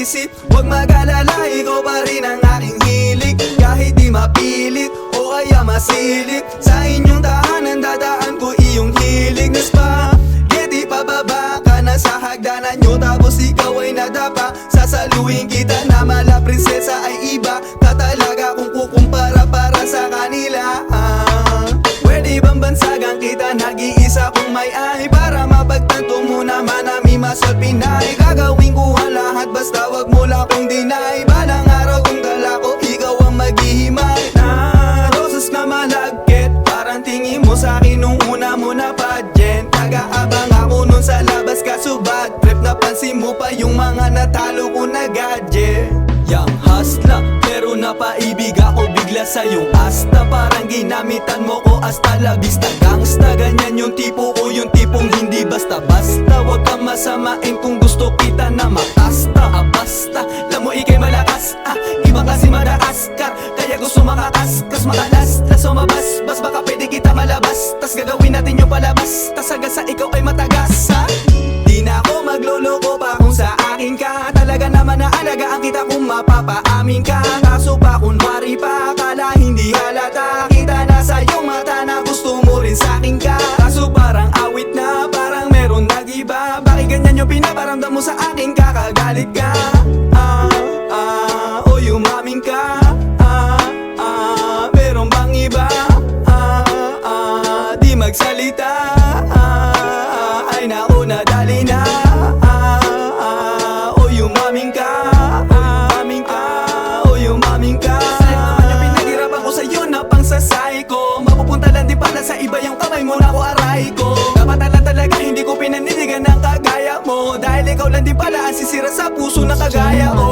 isip. Huwag mag-alala, ikaw pa rin ang aking hilig. Kahit di mapilit o kaya masilip, sa inyong tahanan dadaan ko iyong hilig na spaghetti. Pababa ka na sa hagdanan nyo, tapos ikaw ay nadapa. Sasaluhin kita na mala prinsesa ay iba ka talaga kung kukumpara para sa kanila. Pwede bang bansagan kita, nag-iisa kung may ay, para mapagtanto mo naman amima sa Pinay. Gagawin ko ang lahat basta wag mo lang kong deny. Balang araw kung dala ko, ikaw ang maghihimay. Na roses na malagkit, parang tingin mo sa'kin nung una mo na pageant. Nag-aabang ako nun sa labas kaso bad trip, napansin mo pa yung mga natalo ko na gadget. Yang hustla, pero napaibig ako bigla sa yung asta. Parang ginamitan mo ko hasta la vista. Gangsta, ganyan yung tipo ko, yung tipong hindi basta-basta. Huwag kang masamain kung gusto kita na makasta. Basta, alam mo ikay malakas, iba kasi Madagascar. Kaya gusto makakaskas, makalaslas o mabasbas. Baka pwede kita malabas, tas gagawin natin yung palabas. Tas hanggang sa ikaw ay matagasa. Di na ako magloloko pa kung sa akin ka. Talaga naman naalagaan kita kung mapapaamin ka. Kaso pa kunwari pa, akala hindi halata. Kita na sa iyong mata na gusto mo rin sa akin ka. Kaso parang awit na, parang meron nag-iba. Bakit ganyan yung pinaparamdam mo sa akin, kakagalit ka? O yumamin ka? Meron bang iba? Di magsalita. Ay naku, nadali na. O yumamin ka? O yumamin ka? Sayang naman yung pinaghirapan ko sa'yo na pangsasay ko. Mapupunta lang din pala sa iba yung kamay mo na ko aray ko. Dapat lang talaga hindi ko pinaninigan ng kagaya mo, dahil ikaw lang din pala ang sisira sa puso na kagaya ko.